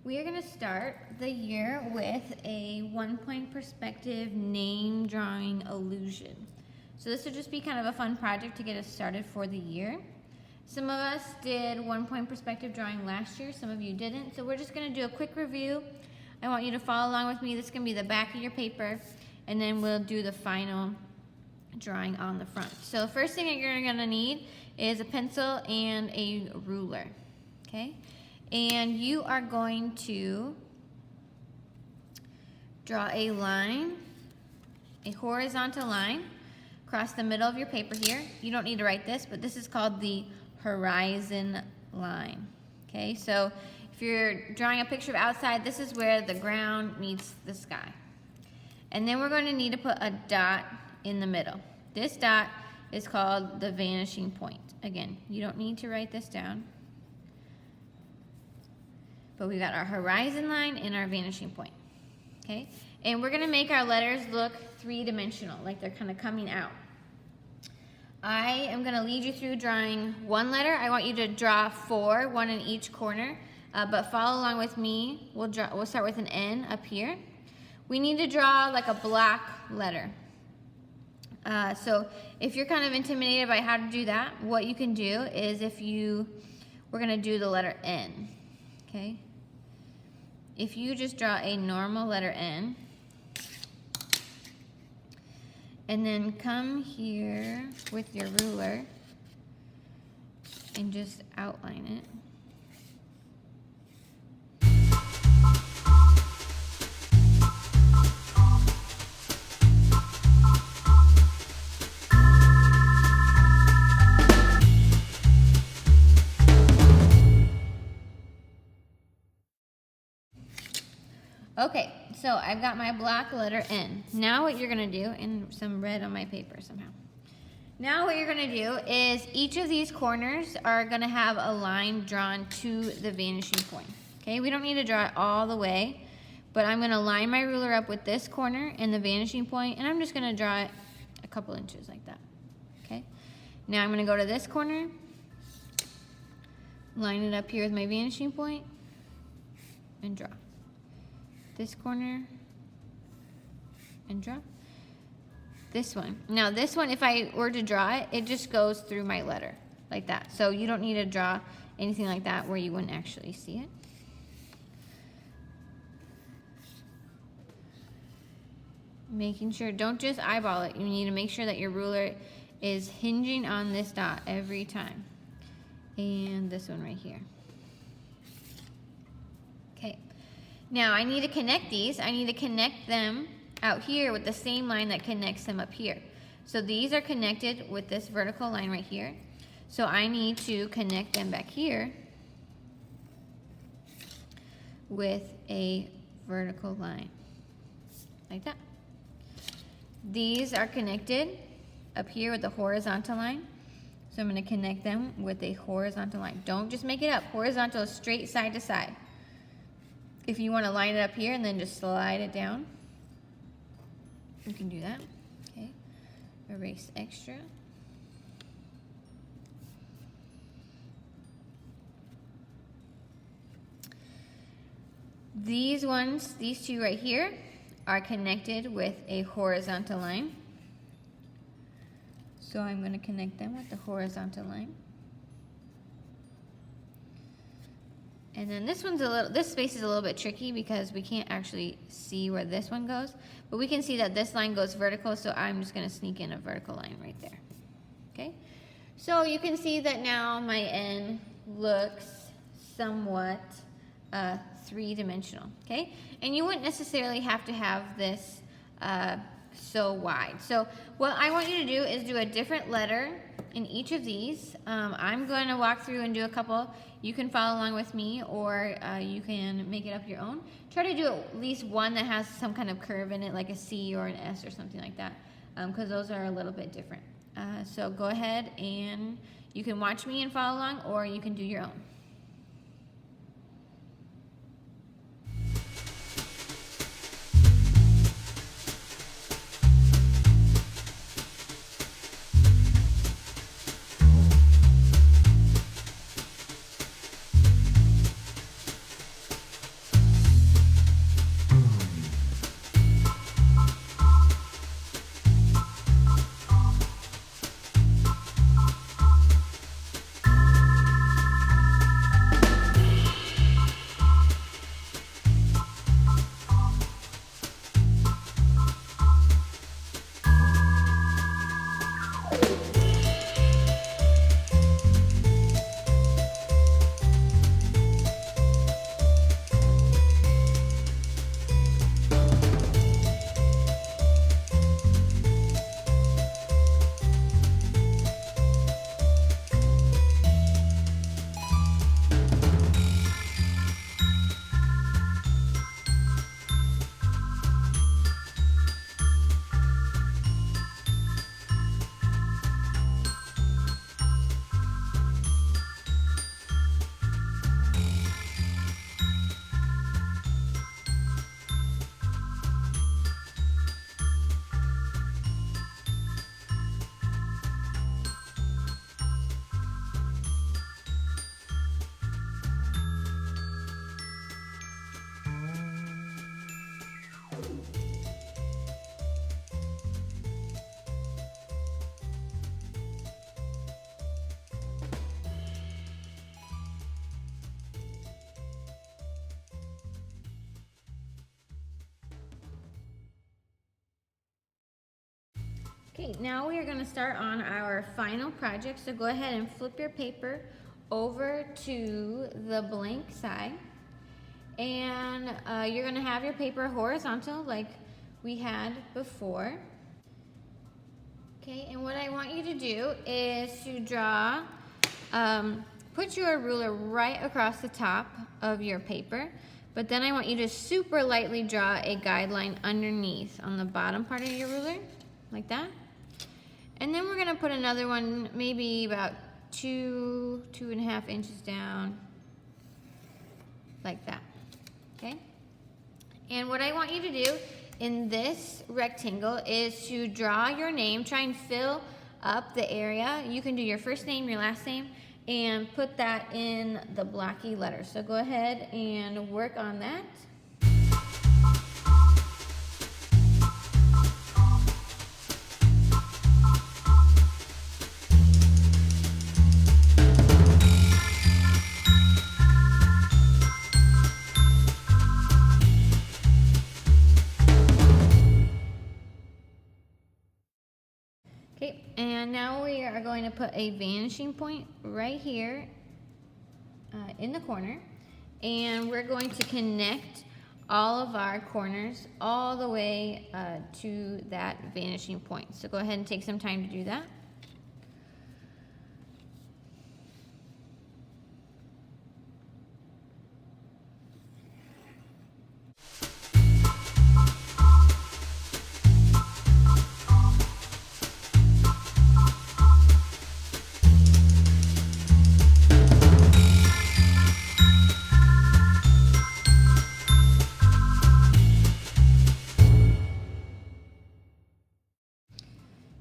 We are going to start the year with a 1-point perspective name drawing illusion. So this would just be kind of a fun project to get us started for the year. Some of us did 1-point perspective drawing last year, some of you didn't. So we're just going to do a quick review. I want you to follow along with me. This is going to be the back of your paper, and then we'll do the final drawing on the front. So the first thing that you're going to need is a pencil and a ruler, okay? And you are going to draw a line, a horizontal line, across the middle of your paper here. You don't need to write this, but this is called the horizon line, okay? So if you're drawing a picture of outside, this is where the ground meets the sky. And then we're going to need to put a dot in the middle. This dot is called the vanishing point. Again, you don't need to write this down. But we've got our horizon line and our vanishing point, okay? And we're gonna make our letters look three-dimensional, like they're kind of coming out. I am gonna lead you through drawing one letter. I want you to draw 4, one in each corner, but follow along with me. We'll start with an N up here. We need to draw like a block letter. So if you're kind of intimidated by how to do that, what you can do is we're gonna do the letter N, okay? If you just draw a normal letter N, and then come here with your ruler and just outline it. Okay, so I've got my block letter N. Now what you're going to do, and some red on my paper somehow. Now what you're going to do is each of these corners are going to have a line drawn to the vanishing point. Okay, we don't need to draw it all the way, but I'm going to line my ruler up with this corner and the vanishing point, and I'm just going to draw it a couple inches like that. Okay, now I'm going to go to this corner, line it up here with my vanishing point, and draw. This corner and draw this one. Now this one, if I were to draw it, it just goes through my letter like that. So you don't need to draw anything like that where you wouldn't actually see it. Making sure, don't just eyeball it. You need to make sure that your ruler is hinging on this dot every time. And this one right here. Okay. Now I need to connect these. I need to connect them out here with the same line that connects them up here. So these are connected with this vertical line right here. So I need to connect them back here with a vertical line, like that. These are connected up here with the horizontal line. So I'm going to connect them with a horizontal line. Don't just make it up. Horizontal is straight side to side. If you want to line it up here and then just slide it down, you can do that. Okay, erase extra. These ones, these two right here, are connected with a horizontal line. So I'm going to connect them with the horizontal line. And then this one's this space is a little bit tricky because we can't actually see where this one goes, but we can see that this line goes vertical, so I'm just going to sneak in a vertical line right there. Okay, so you can see that now my N looks somewhat three-dimensional. Okay, and you wouldn't necessarily have to have this so wide. So what I want you to do is do a different letter in each of these. I'm going to walk through and do a couple. You can follow along with me, or you can make it up your own. Try to do at least one that has some kind of curve in it, like a C or an S or something like that, because those are a little bit different. So go ahead and you can watch me and follow along, or you can do your own. Okay, now we are going to start on our final project. So go ahead and flip your paper over to the blank side. And you're going to have your paper horizontal like we had before. Okay, and what I want you to do is to draw, put your ruler right across the top of your paper. But then I want you to super lightly draw a guideline underneath on the bottom part of your ruler, like that. And then we're going to put another one maybe about 2.5 inches down, like that, okay? And what I want you to do in this rectangle is to draw your name, try and fill up the area. You can do your first name, your last name, and put that in the blocky letters. So go ahead and work on that. Okay, and now we are going to put a vanishing point right here in the corner, and we're going to connect all of our corners all the way to that vanishing point. So go ahead and take some time to do that.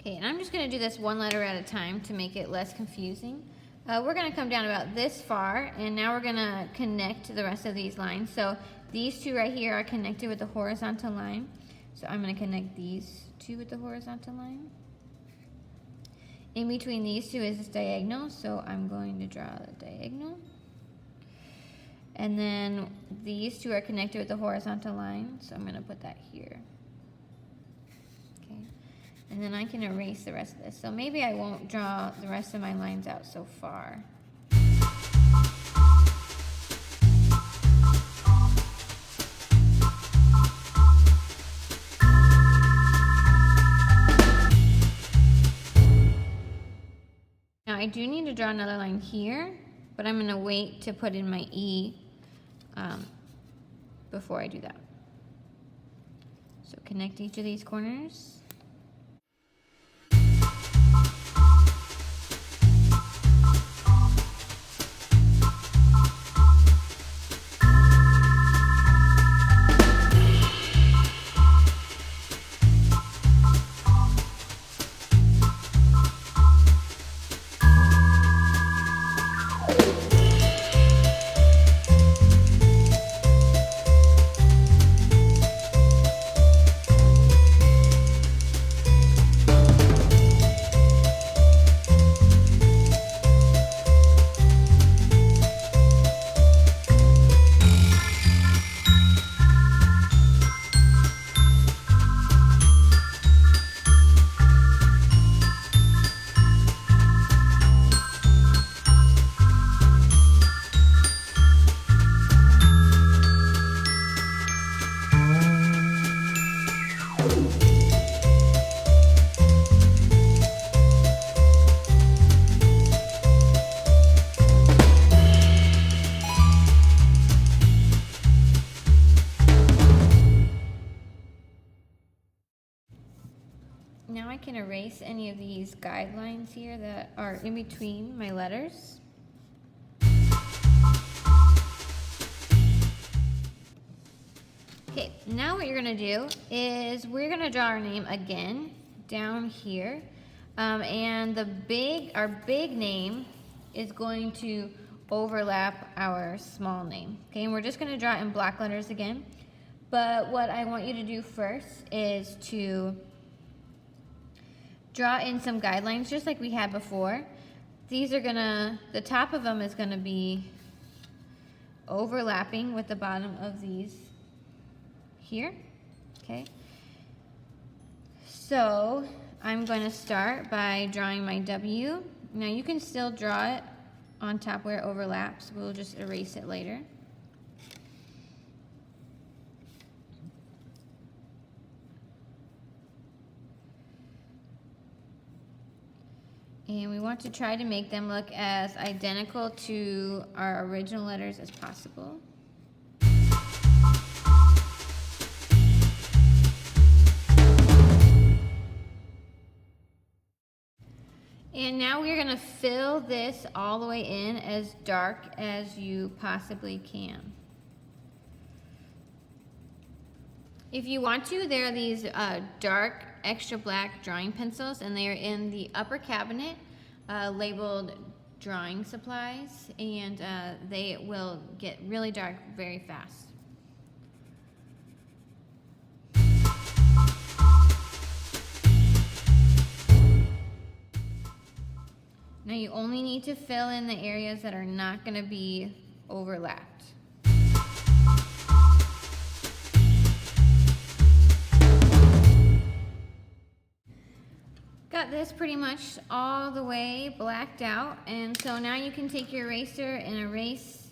Okay, and I'm just going to do this one letter at a time to make it less confusing. We're going to come down about this far, and now we're going to connect the rest of these lines. So these two right here are connected with the horizontal line. So I'm going to connect these two with the horizontal line. In between these two is this diagonal, so I'm going to draw the diagonal. And then these two are connected with the horizontal line, so I'm going to put that here. And then I can erase the rest of this. So maybe I won't draw the rest of my lines out so far. Now I do need to draw another line here, but I'm going to wait to put in my E before I do that. So connect each of these corners. Now I can erase any of these guidelines here that are in between my letters. Okay, now what you're going to do is we're going to draw our name again down here. And our big name is going to overlap our small name. Okay, and we're just going to draw it in black letters again. But what I want you to do first is to draw in some guidelines just like we had before. These are the top of them is gonna be overlapping with the bottom of these here, okay? So I'm going to start by drawing my W. Now you can still draw it on top where it overlaps. We'll just erase it later. And we want to try to make them look as identical to our original letters as possible. And now we're going to fill this all the way in as dark as you possibly can. If you want to, there are these dark extra black drawing pencils, and they are in the upper cabinet labeled drawing supplies, and they will get really dark very fast. Now you only need to fill in the areas that are not going to be overlapped. Got this pretty much all the way blacked out, and so now you can take your eraser and erase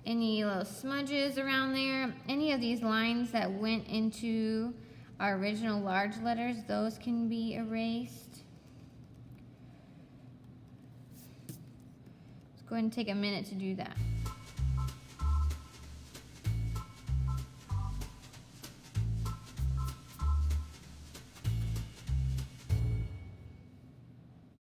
any little smudges around there. Any of these lines that went into our original large letters, those can be erased. Let's go ahead and take a minute to do that.